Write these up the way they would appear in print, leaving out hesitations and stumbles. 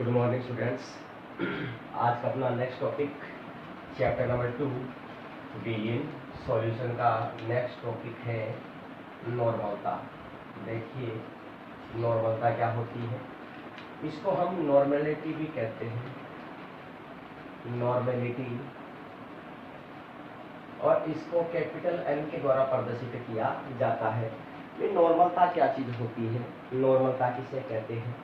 Good morning students. आज का अपना next topic chapter number 2 being solution का नेक्स्ट टॉपिक है नॉर्मलता। देखिए नॉर्मलता क्या होती है, इसको हम नॉर्मेलिटी भी कहते हैं, नॉर्मेलिटी, और इसको कैपिटल N के द्वारा प्रदर्शित किया जाता है। ये नॉर्मलता क्या चीज होती है, नॉर्मलता किसे कहते हैं?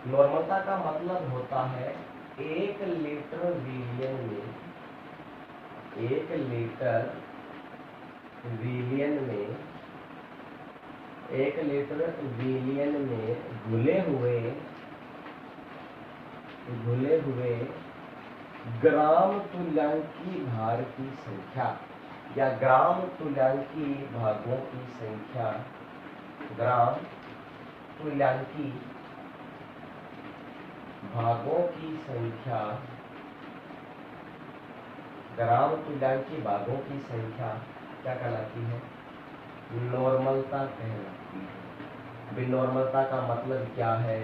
नॉर्मलता का मतलब होता है 1 लीटर विलियन में, 1 लीटर विलियन में, 1 लीटर विलियन में घुले हुए ग्राम तुल्यांकी भार की संख्या या ग्राम तुल्यांकी भागों की संख्या, ग्राम तुल्यांकी भागों की संख्या, ग्राम तुल्यांकी भागों की संख्या क्या कहलाती है? नॉर्मलता कहलाती है। अभी नॉर्मलता का मतलब क्या है?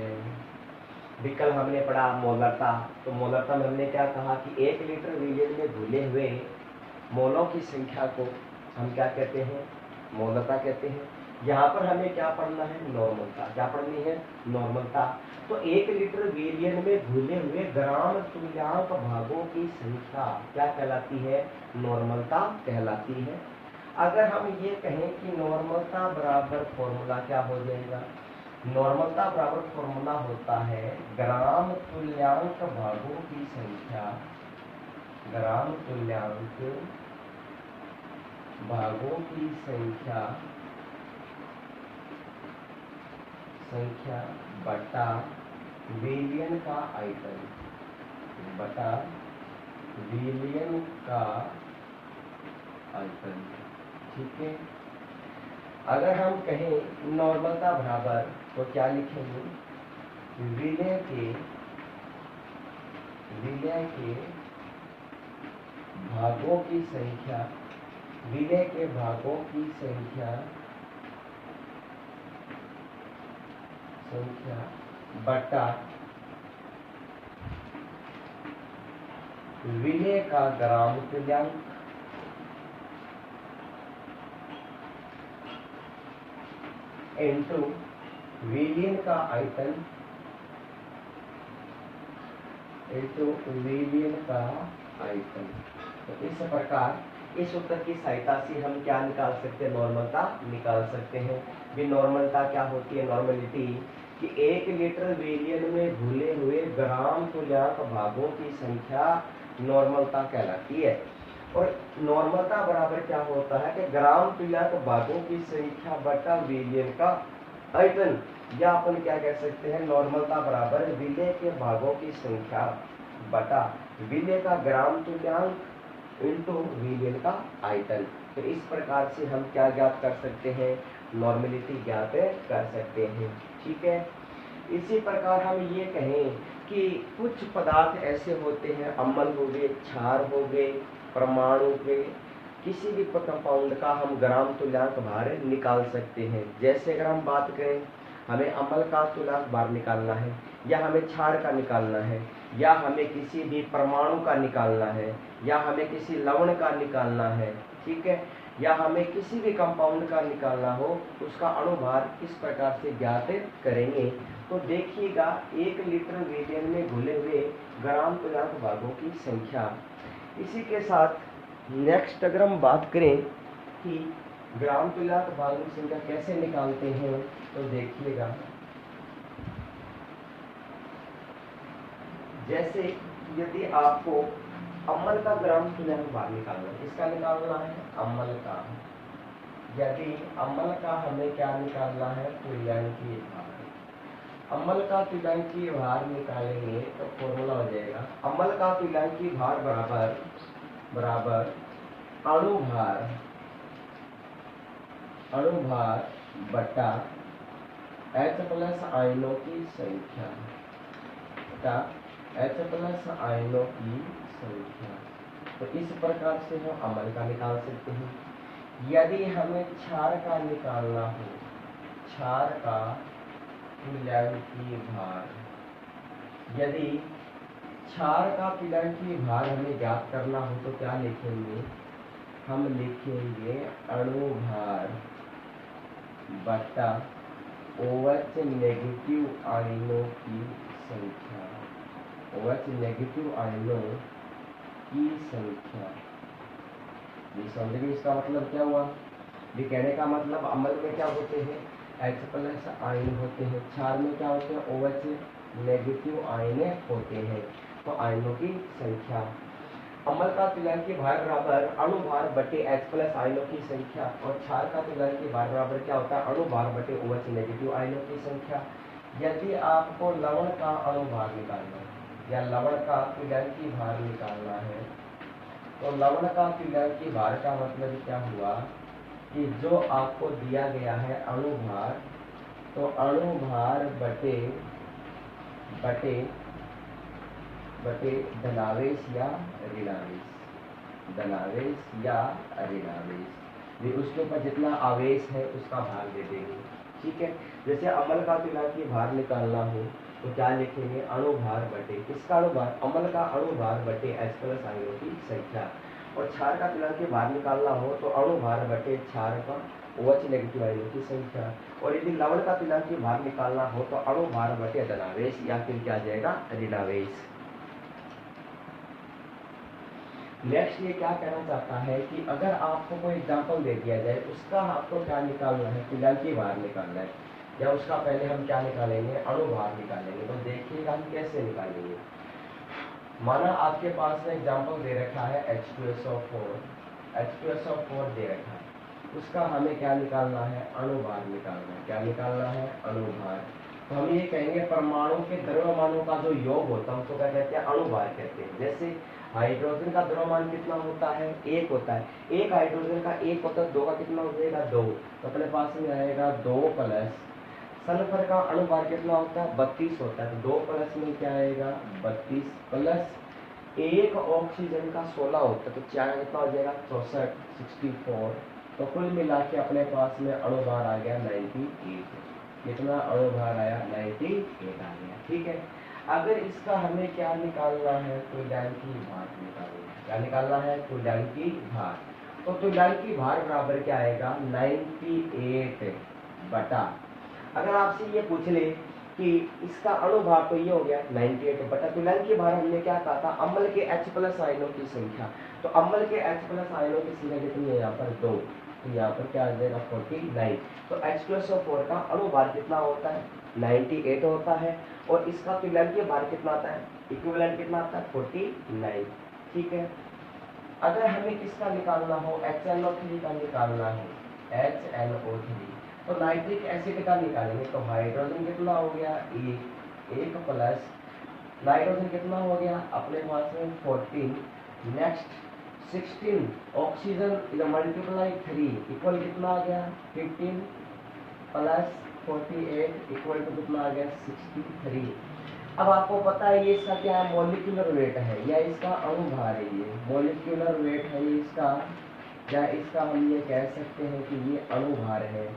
भी कल हमने पढ़ा मोलरता, तो मोलरता में हमने क्या कहा कि 1 लीटर विलियन में घुले हुए मोलों की संख्या को हम क्या कहते हैं? मोलरता कहते हैं। यहाँ पर हमें क्या पढ़ना है? नॉर्मलता। क्या पढ़नी है? नॉर्मलता। तो 1 लीटर विलियन में घुले हुए ग्राम तुल्यांक भागों की संख्या क्या कहलाती है? नॉर्मलता कहलाती है। अगर हम ये कहें कि नॉर्मलता बराबर फॉर्मूला क्या हो जाएगा? नॉर्मलता बराबर फॉर्मूला होता है ग्राम तुल्यांक भागों की संख्या, ग्राम तुल्यांक भागों की संख्या बटा विलियन का आयतन, बटा विलियन का आयतन। ठीक है। अगर हम कहें नॉर्मलता बराबर, तो क्या लिखेंगे? विलय के भागों की संख्या, विलय के भागों की संख्या बटा विलय का ग्राम तुल्यांक इंटू विलियन का आयतन, इंटू विलियन का आयतन। तो इस प्रकार इस उत्तर की सहायता से हम क्या निकाल सकते हैं? नॉर्मलता निकाल सकते हैं। भी नॉर्मलता क्या होती है? नॉर्मलिटी कि 1 लीटर विलियन में घुले हुए ग्राम तुल्यांक भागों की संख्या नॉर्मलता कहलाती है। और नॉर्मलता बराबर क्या होता है कि ग्राम तुल्यांक भागों की संख्या बटा विलियन का आयतन, या अपन क्या कह सकते हैं? नॉर्मलता बराबर विलय के भागों की संख्या बटा विलय का ग्राम तुल्यांक इंटू विलियन का आयतन। तो इस प्रकार से हम क्या ज्ञात कर सकते हैं? नॉर्मलिटी ज्ञात कर सकते हैं। ठीक है। इसी प्रकार हम ये कहें कि कुछ पदार्थ ऐसे होते हैं, अम्ल हो गए, क्षार हो गए, परमाणु के किसी भी कंपाउंड का हम ग्राम तुल्यांक भार निकाल सकते हैं। जैसे अगर हम बात करें, हमें अम्ल का तुल्यांक भार निकालना है, या हमें क्षार का निकालना है, या हमें किसी भी परमाणु का निकालना है, या हमें किसी लवण का निकालना है, ठीक है, या हमें किसी भी कंपाउंड का निकालना हो, उसका अणुभार किस प्रकार से ज्ञात करेंगे? तो देखिएगा 1 लीटर विलियन में घुले हुए ग्राम तुल्यांक भागों की संख्या। इसी के साथ नेक्स्ट अगर हम बात करें कि ग्राम तुल्यांक भागों की संख्या कैसे निकालते हैं, तो देखिएगा जैसे यदि आपको अम्ल का ग्राम तुल्यांक भार निकालना है, किसका निकालना है? अम्ल का। यदि अम्ल का हमें क्या निकालना है? तुल्यांकीय भार। अम्ल का तुल्यांकीय भार निकालेंगे तो फॉर्मूला हो जाएगा अम्ल का तुल्यांकीय भार बराबर अणुभार बटा H प्लस आयनों की संख्या, बटा H प्लस आयनों की संख्या। तो इस प्रकार से हम अम्ल का निकाल सकते हैं। यदि हमें क्षार का निकालना हो, क्षार का तुल्यांकीय भार, यदि क्षार का तुल्यांकीय भार हमें ज्ञात करना हो तो क्या लिखेंगे, हम लिखेंगे अणुभार बटा OH नेगेटिव आयनों की संख्या, OH नेगेटिव आयनों की संख्या। ये समझिए इसका मतलब क्या हुआ। ये कहने का मतलब अम्ल में क्या होते हैं, H+ आयन होते हैं, क्षार में क्या होते हैं, OH नेगेटिव आयन होते हैं। तो आयनों की संख्या, अम्ल का तुल्यांकीय भार बराबर अणुभार बटे H+ आयनों की संख्या, और क्षार का तुल्यांकीय भार बराबर क्या होता है, अणुभार बटे OH नेगेटिव आयनों की संख्या। यदि आपको लवण का अणुभार निकालना है या लवण का तुल्यांकीय भार निकालना है, तो लवण का तुल्यांकीय भार का मतलब क्या हुआ कि जो आपको दिया गया है अणुभार, तो अणुभार बटे बटे बटे धनावेश या ऋणावेश, धनावेश या ऋणावेश, ये उसके ऊपर जितना आवेश है उसका भार दे देंगे। ठीक है, जैसे अम्ल का तुल्यांकीय भार निकालना हो तो क्या लिखेंगे, अणुभार बटे किसका अणुभार, अम्ल का अणुभार बटे H+ आयनों की संख्या। और क्षार का तुल्यांकीय भार निकालना हो तो अणुभार बटे क्षार का OH नेगेटिव आयनों की संख्या। और यदि लवण का तुल्यांकीय भार निकालना हो तो अणुभार बटे धनावेश या फिर क्या आ जाएगा, ऋणावेश। नेक्स्ट ये क्या कहना चाहता है कि अगर आपको कोई एग्जांपल दे दिया जाए, उसका आपको क्या निकालना है, तुल्यांकीय भार निकालना है, या उसका पहले हम क्या निकालेंगे, अणुभार निकालेंगे। तो देखिएगा हम कैसे निकालेंगे। माना आपके पास में एग्जांपल दे रखा है H2SO4 दे रखा है, उसका हमें क्या निकालना है, अणुभार निकालना है। क्या निकालना है, अणुभार। तो हम ये कहेंगे परमाणु के द्रव्यमानों का जो योग होता है उसको क्या कहते हैं, अणुभार कहते हैं। जैसे हाइड्रोजन का द्रव्यमान कितना होता है, 1 होता है, एक हाइड्रोजन का 1 होता है, 2 का कितना हो जाएगा, 2। तो अपने पास में आएगा 2+। सल्फर का अणुभार कितना होता है, 32 होता है, तो 2+ में क्या आएगा, 32 प्लस एक ऑक्सीजन का 16 होता है, तो चार कितना हो जाएगा, 64, 64। तो कुल मिला के अपने पास में अणुभार आ गया 98। कितना अणुभार आया, 98 आ गया। ठीक है, अगर इसका हमें क्या निकालना है, तुल्यांकीय भार निकालना है। क्या निकालना है, तुल्यांकीय भार। तो तुल्यांकीय भार बराबर क्या आएगा, 98 बटा, अगर आपसे ये पूछ ले कि इसका अणुभार तो ये हो गया 98 बटा तुल्यांकीय भार, हमने क्या कहा था, अम्ल के H+ आयनों की संख्या। तो अम्ल के H+ आयनों की संख्या कितनी है, यहाँ पर 2, तो यहाँ पर क्या आ जाएगा, 49। तो H2SO4 का अणुभार कितना होता है, 98 होता है, और इसका तुल्यांकीय भार कितना आता है, इक्विवेलेंट कितना आता है, 49। ठीक है, अगर हमें किसका निकालना हो, HNO3 का निकालना है, HNO3, तो नाइट्रिक एसिड का निकालेंगे। तो हाइड्रोजन कितना हो गया, 1 प्लस नाइट्रोजन कितना हो गया, अपने पास में 14, नेक्स्ट 16 ऑक्सीजन मल्टीप्लाई 3 इक्वल कितना आ गया, 15 प्लस 48 इक्वल टू कितना आ गया, 63। अब आपको पता है ये इसका क्या है, मॉलिक्यूलर वेट है या इसका अणुभार है, ये मॉलिक्यूलर वेट है ये इसका, या इसका हम ये कह सकते हैं कि ये अणुभार है।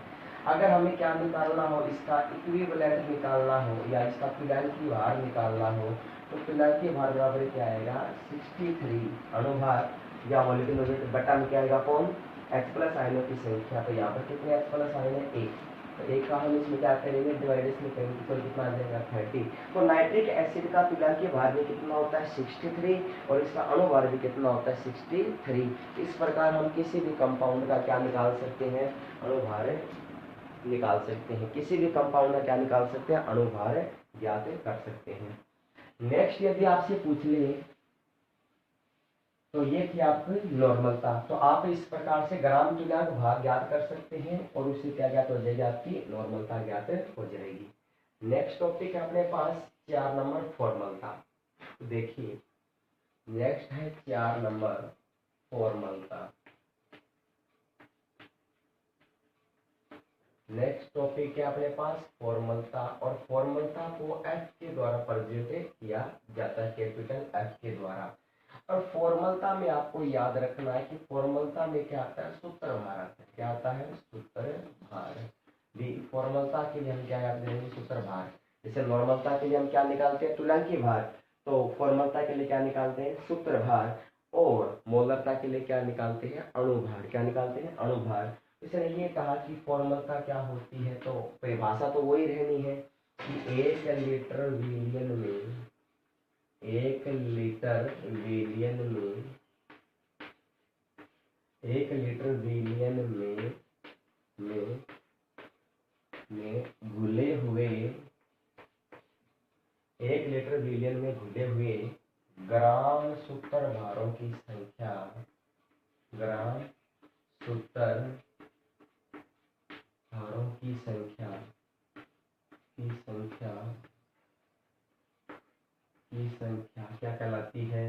अगर हमें क्या निकालना हो, इसका इक्विवेलेंट निकालना हो या इसका तुल्यांकीय भार निकालना हो, तो तुल्यांकीय भार बराबर क्या आएगा, 63 अणुभार या मॉलिक्यूलर वेट बटा में क्या आएगा, कौन, H+ आयनों की संख्या। तो यहाँ पर कितने H+ आयन है, 1, तो 1 का हम इसमें क्या करेंगे, डिवाइडेड में करेंगे, तो कितना आ जाएगा, 30। तो नाइट्रिक एसिड का तुल्यांकीय भार भी कितना होता है, 63, और इसका अणुभार भी कितना होता है, 63। इस प्रकार हम किसी भी कंपाउंड का क्या निकाल सकते हैं, अणुभार निकाल सकते हैं। किसी भी कंपाउंड का क्या निकाल सकते हैं, अणुभार ज्ञात कर सकते हैं। नेक्स्ट यदि आपसे पूछ ले, तो ये थी आपकी नॉर्मलता। तो आप इस प्रकार से ग्राम तुल्यांक भार ज्ञात कर सकते हैं और उससे क्या ज्ञात हो जाएगी, आपकी नॉर्मलता ज्ञात हो जाएगी। नेक्स्ट टॉपिक है अपने पास 4 नंबर फॉर्मलता। तो देखिए नेक्स्ट है 4 नंबर फॉर्मलता। नेक्स्ट टॉपिक है अपने पास फॉर्मलता, और फॉर्मलता को F के द्वारा प्रदर्शित किया जाता है, कैपिटल F के द्वारा। और फॉर्मलता में आपको याद रखना है कि फॉर्मलता में क्या आता है, सूत्र भार आता है। क्या आता है, सूत्र भार। भी फॉर्मलता के लिए हम क्या याद करेंगे, सूत्र भार। जैसे नॉर्मलता के लिए हम क्या निकालते हैं, तुल्यांकी भार, तो फॉर्मलता के लिए क्या निकालते हैं, सूत्र भार, और मोलरता के लिए क्या निकालते हैं, अणुभार। क्या निकालते हैं, अणुभार। इसने ये कहा कि फॉर्मलता क्या होती है, तो परिभाषा तो वही रहनी है कि 1 लीटर विलियन में, 1 लीटर विलियन में, 1 लीटर विलियन में घुले हुए, 1 लीटर विलियन में घुले हुए ग्राम सूत्र भारों की संख्या, ग्राम सूत्र भारों की संख्या क्या कहलाती है,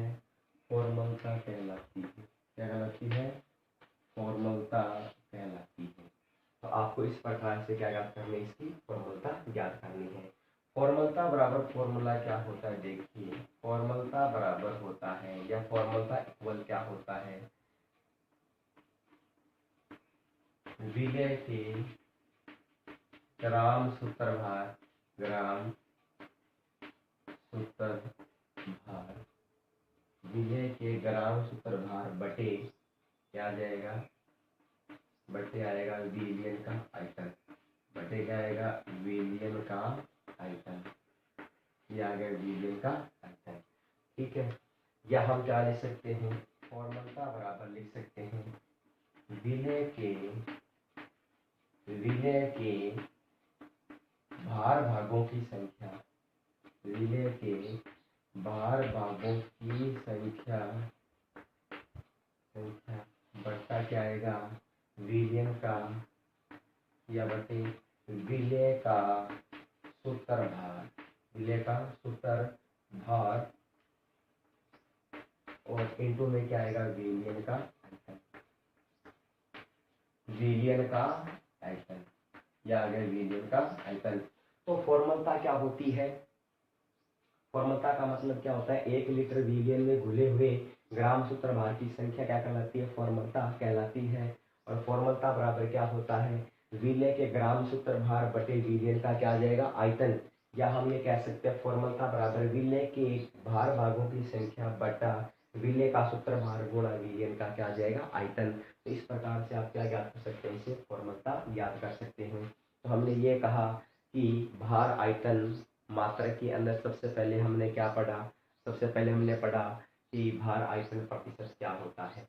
फॉर्मलता कहलाती है। क्या कहलाती है, फॉर्मलता कहलाती है। तो आपको इस प्रकार से क्या ज्ञात करनी है, इसकी फॉर्मलता ज्ञात करनी है। फॉर्मलता बराबर फॉर्मूला क्या होता है, देखिए फॉर्मलता बराबर होता है या फॉर्मलता इक्वल क्या होता है, विलेय के ग्राम सूत्र भार, ग्राम सूत्र भार, विलेय के ग्राम सूत्र भार बटे क्या आ जाएगा, बटे आएगा विलियन का आयतन, बटे क्या आएगा, विलियन का आयतन, ये आ गया विलियन का आयतन। ठीक है, या हम क्या लिख सकते हैं, फॉर्मलता बराबर लिख सकते हैं विलेय के भार भागों की संख्या, विलेय के भार भागों की संख्या बट्टा क्या आएगा, विलियन का, या बटे विलेय का सूत्र भार, विलेय का सूत्र भार, और इनटू में क्या आएगा, विलियन का आयतन, विलियन का आयतन, या आ गया विलियन का आयतन। तो फॉर्मलता क्या होती है, फॉर्मलता का मतलब क्या होता है, 1 लीटर विलियन में घुले हुए ग्राम सूत्र भार की संख्या क्या कहलाती है, फॉर्मलता कहलाती है। और फॉर्मलता बराबर क्या होता है, विलेय के ग्राम सूत्र भार बटे विलियन का क्या आ जाएगा, आयतन, या हम ये कह सकते हैं फॉर्मलता बराबर विलेय के भार भागों की संख्या बटा विलेय का सूत्र भार गुणा विलियन का क्या आ जाएगा, आयतन। तो इस प्रकार से आप क्या ज्ञात कर सकते हैं, इसे फॉर्मलता ज्ञात कर सकते हैं। तो हमने ये कहा कि भार, आयतन, मात्रा के अंदर सबसे पहले हमने क्या पढ़ा, सबसे पहले हमने पढ़ा कि भार, आयतन, प्रतिशत क्या होता है,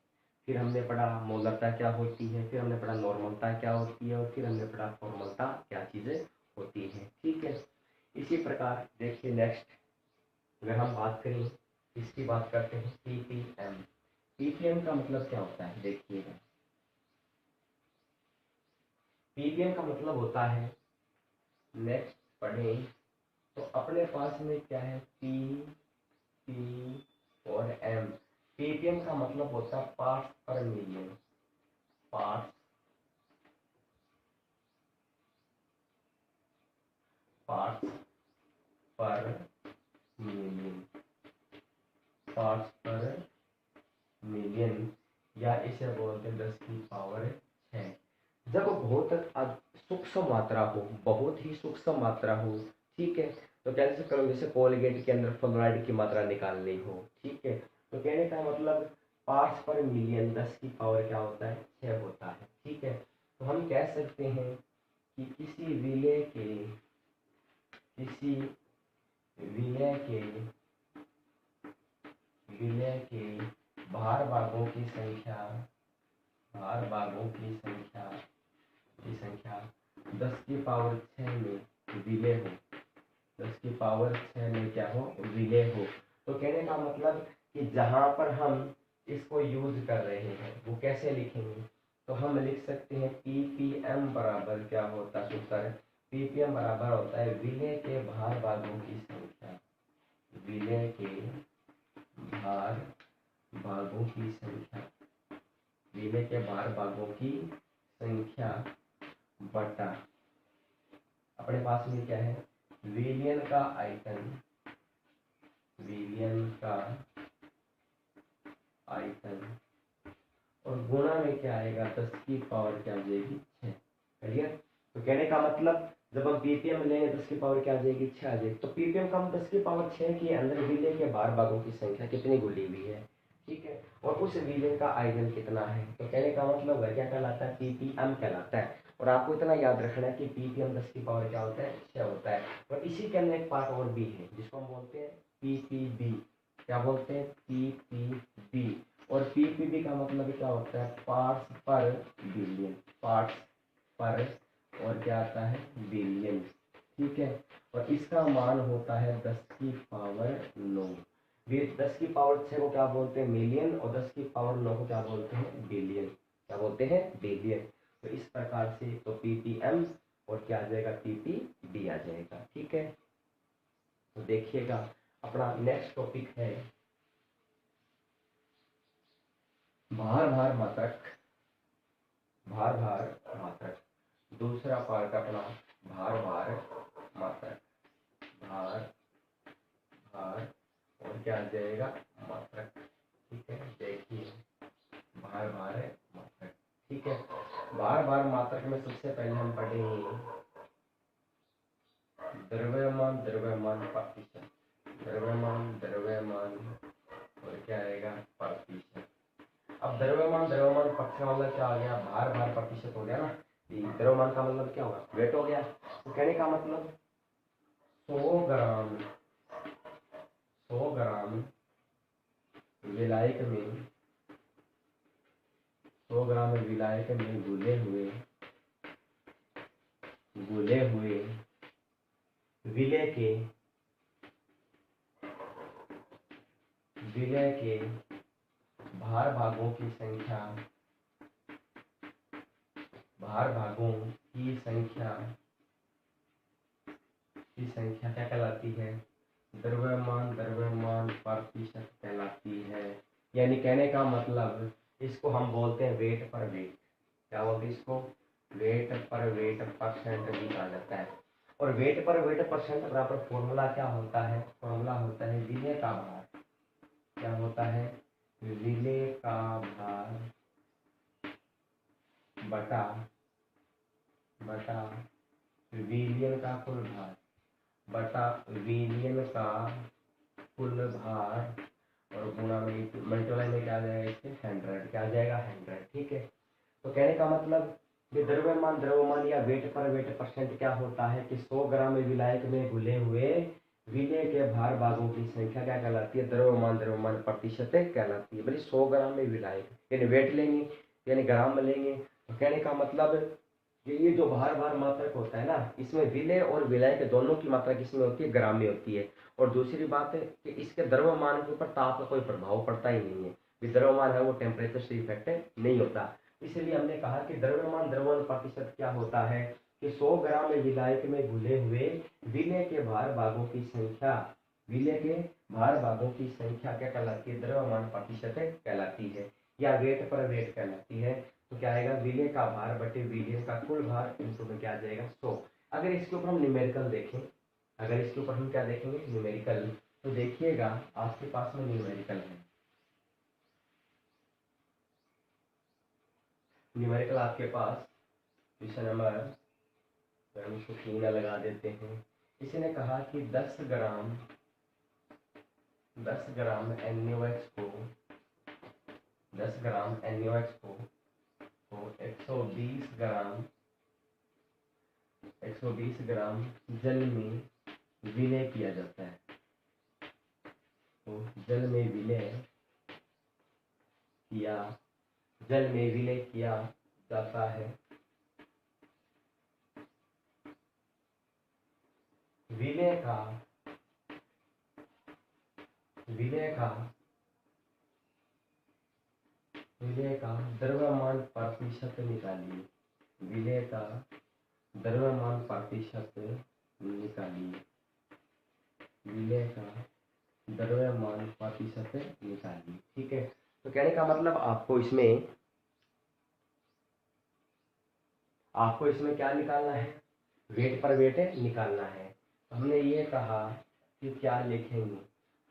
फिर हमने पढ़ा मोलरता क्या होती है, फिर हमने पढ़ा नॉर्मलता क्या होती है, और फिर हमने पढ़ा फॉर्मलता क्या चीजें होती है। ठीक है, इसी प्रकार देखिए नेक्स्ट अगर हम बात करें, इसकी बात करते हैं पीपीएम। पीपीएम का मतलब क्या होता है, देखिएगा पीपीएम का मतलब होता है, नेक्स्ट पढ़ें तो अपने पास में क्या है, पी और एम। पीपीएम का मतलब होता है पार्ट्स पर मिलियन, पार्ट्स पर मिलियन, पार्ट्स पर मिलियन, या इसे बोलते हैं 10 की पावर 6। जब बहुत सूक्ष्म मात्रा हो, बहुत ही सूक्ष्म मात्रा हो, ठीक है, तो कैसे करो, जैसे कोलगेट के अंदर फ्लोराइड की मात्रा निकालनी हो, ठीक है, तो कहने का मतलब पार्ट्स पर मिलियन 10 की पावर क्या होता है, 6 होता है। ठीक है, तो हम कह सकते हैं कि किसी विलेय के भार भागों की संख्या 10 की पावर 6 में विलेय हो, 10 की पावर 6 में क्या हो, विलेय हो। तो कहने का मतलब कि जहां पर हम इसको यूज कर रहे हैं वो कैसे लिखेंगे, तो हम लिख सकते हैं पीपीएम बराबर क्या होता है, सूत्र पीपीएम बराबर होता है विलेय के भार भागों की संख्या, विलेय के भार भागों की संख्या, विलेय के भार भागों की संख्या बटा अपने पास में क्या है, विलियन का आयतन, विलियन का आयतन, और गुणा में क्या आएगा, 10 की पावर क्या आ जाएगी, 6। क्लियर। तो कहने का मतलब जब हम पीपीएम लेंगे 10 की पावर क्या आ जाएगी, 6 आ जाएगी। तो पीपीएम का हम 10 की पावर 6 के अंदर विलेय के बाहर भागों की संख्या कितनी घुली हुई है, ठीक है, और उस विलेय का आयतन कितना है। तो कहने का मतलब वह क्या कहलाता है, पीपीएम कहलाता है। और आपको इतना याद रखना है कि पीपीएम 10 की पावर क्या होता है, 6 होता है। और इसी के अंदर एक पार्ट और भी है जिसको हम बोलते हैं पीपीबी। क्या बोलते हैं, पीपीबी। और पीपीबी का मतलब क्या होता है, पार्ट्स पर बिलियन, पार्ट्स पर, और क्या आता है, बिलियन, ठीक है। और इसका मान होता है 10 की पावर 9। 10 की पावर 6 को क्या बोलते हैं, मिलियन, और 10 की पावर 9 को क्या बोलते हैं, बिलियन। क्या बोलते हैं, बिलियन। तो इस प्रकार से तो पीपीएम और क्या आ जाएगा, पीपीबी आ जाएगा, ठीक है। तो देखिएगा अपना नेक्स्ट टॉपिक है भार भार मात्रक, भार भार मात्रक। दूसरा पार्ट अपना भार भार मात्रक, भार भार और क्या आ जाएगा, मात्रक, ठीक है। देखिए भार भार मात्रक, ठीक है। भार भार मात्रक में सबसे पहले हम पढ़ेंगे द्रव्यमान, द्रव्यमान प्रतिशत, द्रव्यमान, द्रव्यमान और क्या आएगा, प्रतिशत। अब द्रव्यमान, द्रव्यमान पक्ष का मतलब क्या आ गया, भार भार प्रतिशत हो गया ना। द्रव्यमान का मतलब क्या होगा, वेट हो गया। तो कहने का मतलब 100 ग्राम, 100 ग्राम विलायक में, 100 ग्राम विलायक में घुले हुए विलय के भार भागों की संख्या, भार भागों की संख्या क्या कहलाती है, द्रव्यमान, द्रव्यमान प्रतिशत कहलाती है। यानी कहने का मतलब इसको हम बोलते हैं वेट पर वेट। क्या बोलते हैं इसको, वेट पर वेट परसेंट भी कहा जाता है। और वेट पर वेट परसेंट बराबर फॉर्मूला क्या होता है, फॉर्मूला होता है विलेय का भार। क्या होता है, विलेय का भार बटा विलियन का कुल भार, बटा विलियन का कुल भार, और गुणा में मल्टीप्लाई में क्या आ जाएगा, इसके 100, क्या आ जाएगा, 100, ठीक है। तो कहने का मतलब ये द्रव्यमान, द्रव्यमान या वेट पर वेट परसेंट क्या होता है कि 100 ग्राम विलायक में घुले हुए विलेय के भार भागों की संख्या क्या कहलाती है, द्रव्यमान, द्रव्यमान प्रतिशत कहलाती है। भाई 100 ग्राम में विलायक यानी वेट लेंगे, यानी ग्राम में लेंगे। तो कहने का मतलब ये जो भार भार मात्रक होता है ना, इसमें विलेय और विलायक दोनों की मात्रा किसमें होती है, ग्राम में होती है। और दूसरी बात है कि इसके द्रव्यमान के ऊपर ताप का कोई प्रभाव पड़ता ही नहीं है। द्रव्यमान है वो टेम्परेचर से इफेक्ट नहीं होता। इसलिए हमने कहा कि द्रव्यमान, द्रव्यमान प्रतिशत क्या होता है कि 100 ग्राम विलायक में घुले हुए विलेय के भार भागों की संख्या, विलेय के भार भागों की संख्या क्या कहलाती है, द्रव्यमान प्रतिशत कहलाती है, या वेट पर वेट कहलाती है। तो क्या आएगा, विलेय का भार बटे विलेय का कुल भार इंटू में क्या आ जाएगा, 100। अगर इसके ऊपर हम न्यूमेरिकल देखें, अगर इसके ऊपर हम क्या देखेंगे, न्यूमेरिकल, तो देखिएगा आपके पास में न्यूमेरिकल है, न्यूमेरिकल आपके पास क्वेश्चन नंबर, हम इसको 3 लगा देते हैं। इसने कहा कि 10 ग्राम NaOH को, 10 ग्राम NaOH को 120 ग्राम जल में विलय किया जाता है। तो जल में विलय किया जाता है। विलय का द्रव्यमान प्रतिशत निकालिए, विलय का द्रव्यमान प्रतिशत निकालिए, विलय का द्रव्यमान प्रतिशत निकालिए, ठीक है। तो कहने का मतलब आपको इसमें क्या निकालना है, वेट पर वेट निकालना है। तो हमने ये कहा कि क्या लिखेंगे,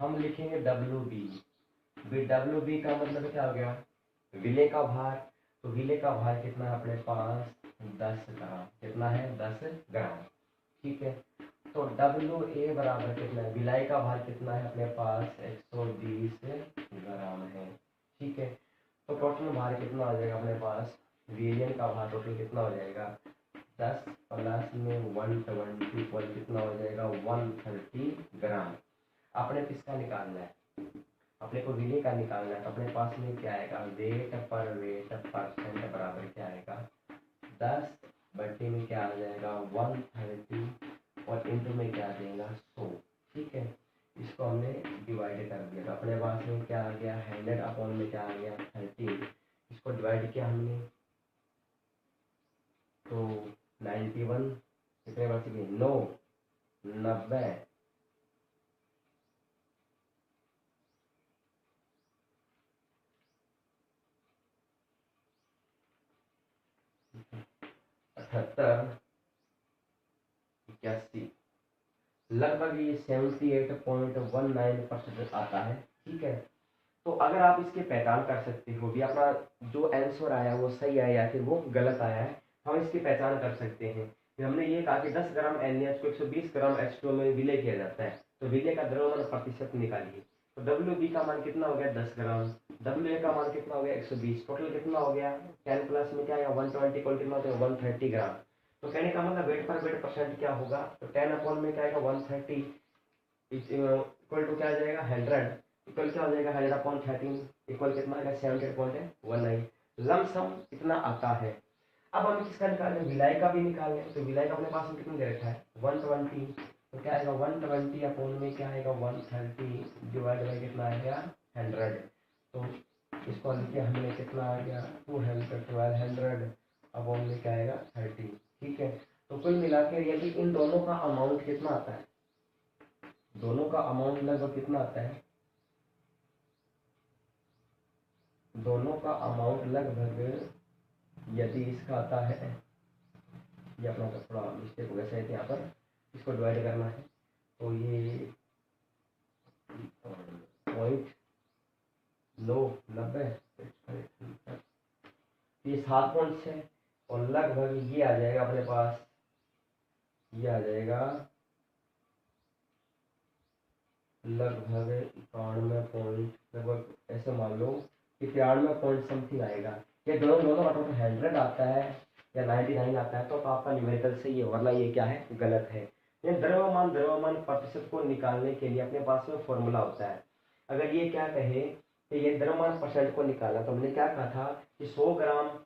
हम लिखेंगे WB। WB का मतलब क्या हो गया, विलेय का भार। तो विलेय का भार कितना है अपने पास, 10 ग्राम, कितना है, 10 ग्राम। ठीक है। तो WA बराबर कितना है, विलाई का भार कितना है अपने पास 120 ग्राम है। ठीक है। तो टोटल भार कितना हो जाएगा अपने पास, विलियन का भार टोटल कितना हो जाएगा 10 प्लस में 120 इक्वल कितना हो जाएगा 130 ग्राम। अपने किसका निकालना है, अपने को विले का निकालना है। तो अपने पास में क्या आएगा, वेट पर वेट परसेंट बराबर क्या आएगा 10 बट्टे में क्या आ जाएगा 130 और इंटू में क्या आ जाएगा 100। ठीक है। इसको हमने डिवाइड कर दिया। तो अपने पास में क्या आ गया 100 अपॉन में क्या आ गया 30। इसको डिवाइड किया हमने तो 91 कितने बच गए 9 90 78 81 लगभग ये 78.19% आता है। ठीक है। तो अगर आप इसकी पहचान कर सकते हो भी अपना जो आंसर आया वो सही आया या फिर वो गलत आया है, हम इसकी पहचान कर सकते हैं। फिर हमने ये कहा कि 10 ग्राम NaH को 120 ग्राम H2O में विलय किया जाता है, तो विलय का द्रव्यमान प्रतिशत निकालिए। तो WB का मान कितना हो गया 10 ग्राम, WA का मान कितना हो गया 120, टोटल कितना हो गया 10 प्लस में क्या आएगा 120 इक्वल कितना होता है 130 ग्राम। तो कहने का मतलब वेट पर वेट परसेंट क्या होगा, तो 10 अपॉन में क्या आएगा 130 इक्वल टू क्या आ जाएगा 100 इक्वल क्या हो जाएगा 100/13 इक्वल कितना आएगा 70.19। लमसम कितना आता है। अब हम किसका निकालें, विलाई का भी निकालें। तो विलाई का अपने पास में कितना दे रखा है 120, तो क्या आएगा 120 अपॉन में क्या आएगा 130 डिवाइड बाई कितना आएगा 100। तो इसको लिखे हमने कितना आ गया 1200 अपॉन में क्या आएगा 30। ठीक है। तो कुल मिलाकर यदि इन दोनों का अमाउंट कितना आता है, दोनों का अमाउंट लगभग कितना आता है, दोनों का अमाउंट लगभग यदि इसका आता है, ये अपना थोड़ा मिस्टेक हो गया शायद यहाँ पर, इसको डिवाइड करना है तो ये 0.990 ये 7.6 और लगभग ये आ जाएगा अपने पास, ये आ जाएगा लगभग 91 पॉइंट, लगभग ऐसे मान लो कि 93 पॉइंट समथिंग आएगा। ये दोनों दोनों का टोटल 100 आता है या 99 आता है तो आपका न्यूमेरिकल सही है, वरना ये क्या है गलत है। ये द्रव्यमान प्रतिशत को निकालने के लिए अपने पास में फॉर्मूला होता है। अगर ये क्या कहे कि ये द्रव्यमान परसेंट को निकाला, तो हमने क्या कहा था कि 100 ग्राम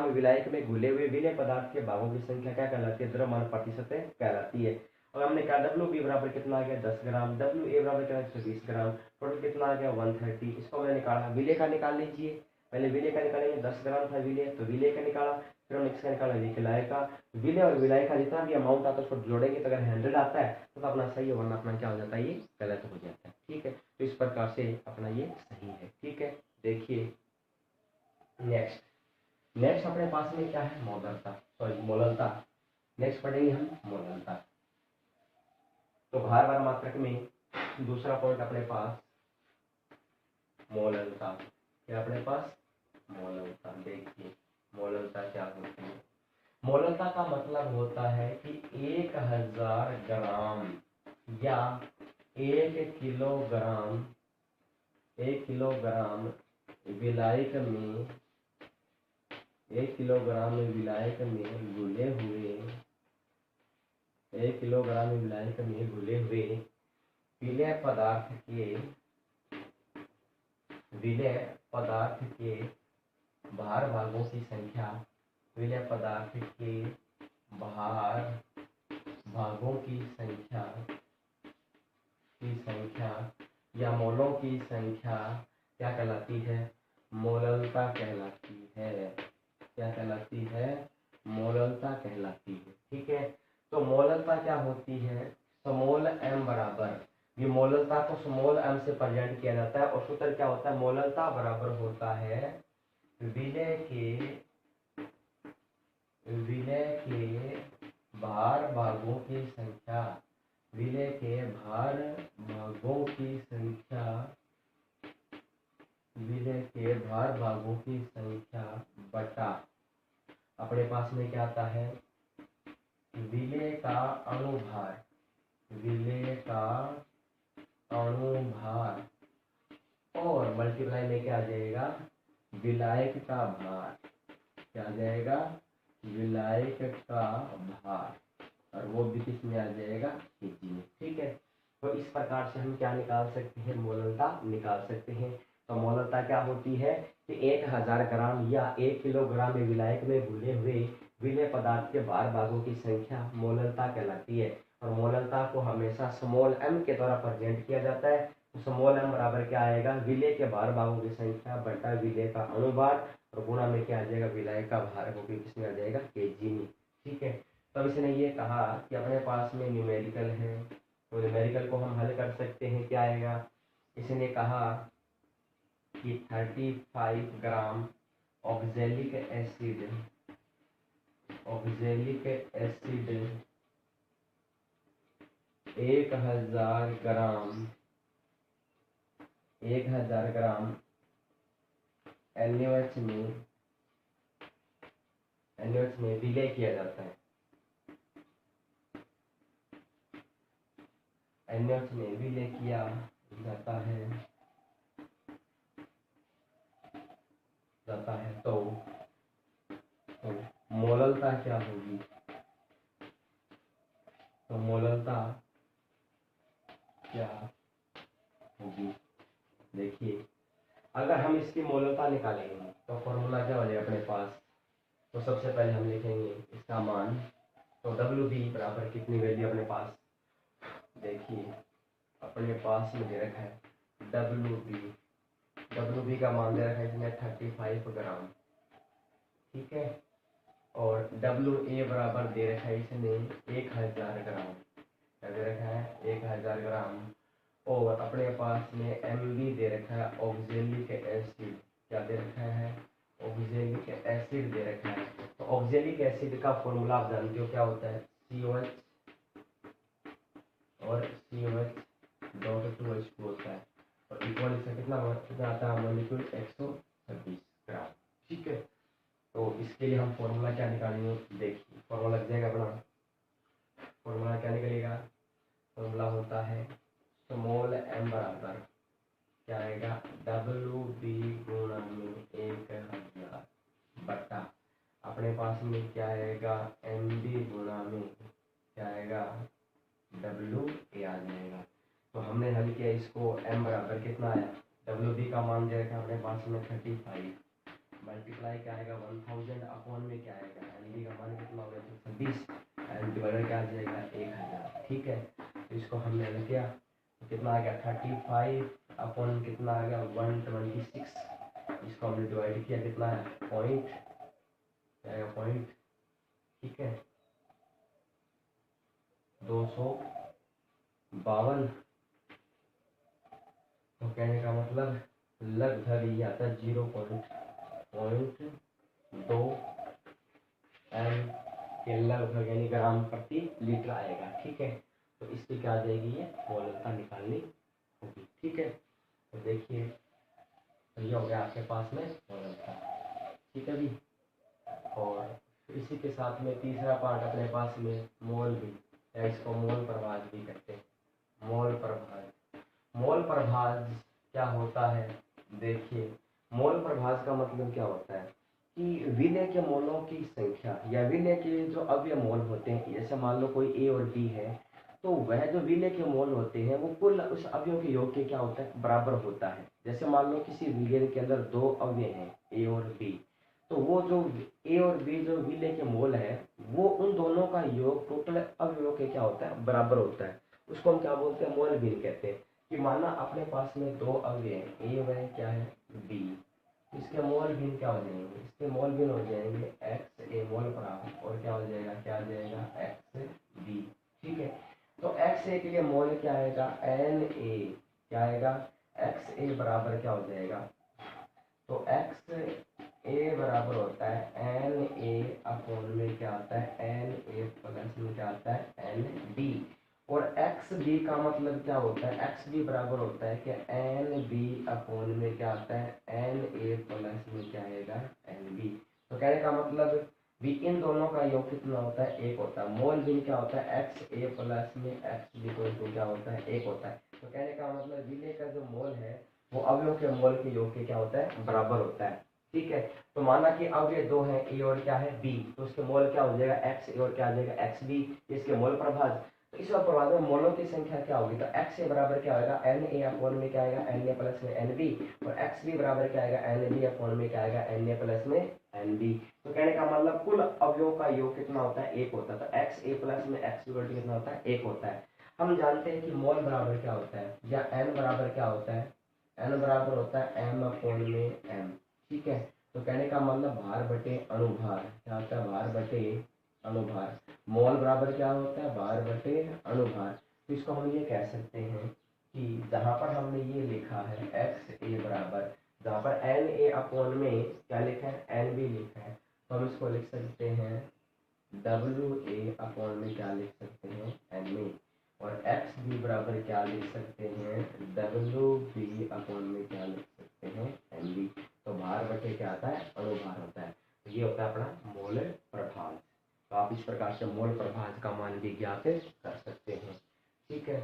विलायक में घुले हुए विलेय पदार्थ के भागों की संख्या क्या कहलाती है, द्रव्यमान प्रतिशत कहलाती है। और हमने कहा WB बराबर कितना आ गया 10 ग्राम, WA बराबर कितना 120 ग्राम, टोटल कितना आ गया 130। इसको मैंने निकाला, विलेय का निकाल लीजिए। पहले विलेय का निकालेंगे, 10 ग्राम था विलेय तो विलेय का निकाला, फिर हमने इसका निकाला विलाय का। विलेय और विलाय का जितना भी अमाउंट आता है उसको जोड़ेंगे तो अगर 100 आता है तो अपना सही है, वरना अपना क्या हो जाता है ये गलत हो जाता है। ठीक है। तो इस प्रकार से अपना ये सही है। ठीक है। देखिए नेक्स्ट अपने पास में क्या है मोललता। नेक्स्ट पढ़ेंगे हम मोललता। तो भार मात्रक में दूसरा पॉइंट अपने पास मोललता, क्या अपने पास मोललता। देखिए मोललता क्या होती है, मोललता का मतलब होता है कि 1000 ग्राम या 1 किलोग्राम विलायक में 1 किलोग्राम विलायक में घुले हुए 1 किलोग्राम विलायक में घुले हुए विलेय पदार्थ के भार भागों की संख्या, विलेय पदार्थ के भार भागों की संख्या या मोलों की संख्या क्या कहलाती है, मोललता कहलाती है। क्या कहलाती है, मोललता कहलाती है। ठीक है। तो मोललता क्या होती है, स्मॉल m बराबर, ये मोललता को स्मॉल m से प्रेजेंट किया जाता है और सूत्र क्या होता है, मोललता बराबर होता है विलेय के भार भागों की संख्या, विलेय के भार भागों की संख्या, विलेय के भार भागों की संख्या बटा अपने पास में क्या आता है विलेय का अणुभार, विलेय का अणुभार और मल्टीप्लाई में क्या आ जाएगा, विलायक का भार, क्या आ जाएगा, विलायक का भार, और वो भी किस में आ जाएगा, केजी में। ठीक है, तो इस प्रकार से हम क्या निकाल सकते हैं, मोललता निकाल सकते हैं। तो मोललता क्या होती है कि 1000 ग्राम या 1 किलोग्राम में विलायक में घुले हुए विलेय पदार्थ के भार भागों की संख्या मोललता कहलाती है। और मोललता को हमेशा स्मॉल m के द्वारा प्रेजेंट किया जाता है। तो स्मॉल m बराबर क्या आएगा, विलेय के भार भागों की संख्या बटा विलेय का अणुभार और गुणा में क्या आ जाएगा, विलायक का भार, वो भी किसमें आ जाएगा, केजी में। ठीक है, तब इसने ये कहा कि अपने पास में न्यूमेरिकल है, तो न्यूमेरिकल को हम हल कर सकते हैं। क्या आएगा, इसने कहा कि 35 ग्राम ऑक्जेलिक एसिड, ऑक्जेलिक एसिड 1000 ग्राम, 1000 ग्राम NaOH में विलय किया जाता है, NaOH में विलय किया जाता है तो मोललता क्या होगी, तो मोललता क्या होगी, देखिए अगर हम इसकी मोललता निकालेंगे तो फॉर्मूला क्या हो जाएगा अपने पास। तो सबसे पहले हम लिखेंगे इसका मान, तो WB बराबर कितनी वैल्यू अपने पास, देखिए अपने पास में दे रखा है WB का मान दे रखा है इसमें 35 ग्राम। ठीक है, और WA बराबर दे रखा है इसने 1000 ग्राम, क्या दे रखा है, 1000 ग्राम। और अपने पास में MB दे रखा है ऑक्जेलिक एसिड, क्या दे रखा है, ऑक्जेलिक एसिड दे रखा है। तो ऑक्जेलिक एसिड का फॉर्मूला आप जानते हो क्या होता है, COH और COH.2H2 होता है, और इक्वल इसका कितना आता है, मॉलिक्यूल 126 ग्राम। ठीक है, तो इसके लिए हम फॉर्मूला क्या निकालेंगे, देखिए फॉर्मूला लग जाएगा अपना, फॉर्मूला क्या निकलेगा, फॉर्मूला होता है स्मॉल m बराबर क्या आएगा, WB गुणा में 1000 बटा अपने पास में क्या आएगा, MB गुणा में क्या आएगा, WA आ जाएगा। तो हमने हल किया इसको, m बराबर कितना आया, WB का मान दे रखा अपने पास में 35, मल्टीप्लाई क्या आएगा 1000 अपॉन में क्या आएगा, MB का मान कितना होगा 126 एंड डिवाइडेड क्या आ जाएगा 1000। ठीक है, तो इसको हमने हल किया, कितना आ गया 35 अपॉन कितना आ गया 126, इसको हमने डिवाइड किया कितना है पॉइंट, क्या आएगा पॉइंट, ठीक है 252। तो कहने का मतलब लगभग ये आता है 0.2 एम के लगभग यानी ग्राम प्रति लीटर आएगा। ठीक है, तो इसकी क्या आ जाएगी, ये मोललता निकालनी होगी। ठीक है, तो देखिए ये हो गया आपके पास में मोललता। ठीक है भी, और इसी के साथ में तीसरा पार्ट अपने पास में मोल भी, या इसको मोल प्रभाज भी कहते हैं, मोल प्रभाज। मोल प्रभाज क्या होता है, देखिए मोल प्रभाज का मतलब क्या होता है कि विलेय के मोलों की संख्या या विलेय के जो अवयव मोल होते हैं, जैसे मान लो कोई A और B है, तो वह जो विलेय के मोल होते हैं वो कुल उस अवयव के योग के क्या होता है, बराबर होता है। जैसे मान लो किसी विलेय के अंदर 2 अवयव हैं A और B, तो वो जो A और B जो विलेय के मोल है वो उन दोनों का योग टोटल अवयवों के क्या होता है, बराबर होता है। उसको हम क्या बोलते हैं, मोल भिन्न कहते हैं। कि माना अपने पास में 2 अवयव हैं, A व क्या है B, इसके मोल भिन्न क्या हो जाएंगे, इसके मोल भिन्न हो जाएंगे XA मोल बराबर और क्या हो जाएगा, क्या आ जाएगा XB। ठीक है, तो XA के लिए मोल क्या आएगा Na, क्या आएगा XA बराबर क्या हो जाएगा, तो XA बराबर होता है Na अपॉन में क्या आता है Na प्लस में क्या आता है NB। और XB का मतलब क्या होता है, XB बराबर होता है कि NB अपॉन में क्या आता है Na प्लस में क्या आएगा NB। तो कहने का मतलब भी इन दोनों का योग कितना होता है, एक होता है। मोल भी क्या होता है, एक्स ए प्लस में एक्स बी को क्या होता है, एक होता है। तो कहने का मतलब विलेय का जो मोल है वो अवयव के मोल के योग के क्या होता है, बराबर होता है। ठीक है, तो माना कि अब ये दो है ए और क्या है बी, तो उसके मोल क्या हो जाएगा, एक्स ए और क्या आ जाएगा एक्स बी, इसके मोल प्रभाज। तो इस प्रभाज में मोलों की संख्या क्या होगी, तो एक्स ए बराबर क्या होगा, एन ए अपॉन में क्या आएगा, एन ए प्लस में एन बी, और एक्स बी बराबर क्या आएगा, एन बी अपॉन में क्या आएगा, एन ए प्लस में एन बी। तो कहने का मतलब कुल अवयवों का योग कितना होता है, एक होता है। तो एक्स ए प्लस में एक्स बी कितना होता है, एक होता है। हम जानते हैं कि मोल बराबर क्या होता है, या एन बराबर क्या होता है, एन बराबर होता है एम अपॉन में एम। ठीक है, तो कहने का मतलब भार बटे अनुभार, क्या होता है, भार बटे अनुभार। मोल बराबर क्या होता है, भार बटे अनुभार। तो इसको हम ये कह सकते हैं कि जहां पर हमने ये लिखा है एक्स ए बराबर, जहां पर एन ए अपॉन में क्या लिखा है, एन बी लिखा है, तो हम इसको लिख सकते हैं डब्ल्यू ए अपॉन में क्या लिख सकते हैं, एन ए। और एक्स बी बराबर क्या लिख सकते हैं, डब्ल्यू बी अपॉन में क्या लिख सकते हैं, एन बी। तो भार बटे क्या आता है, अनुभार होता है। तो ये होता है अपना मोल प्रभाज। तो आप इस प्रकार से मोल प्रभाज का मान भी ज्ञात कर सकते हैं। ठीक है,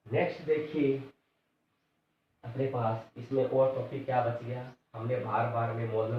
नेक्स्ट देखिए अपने पास इसमें और टॉपिक क्या बच गया, हमने भार में मोल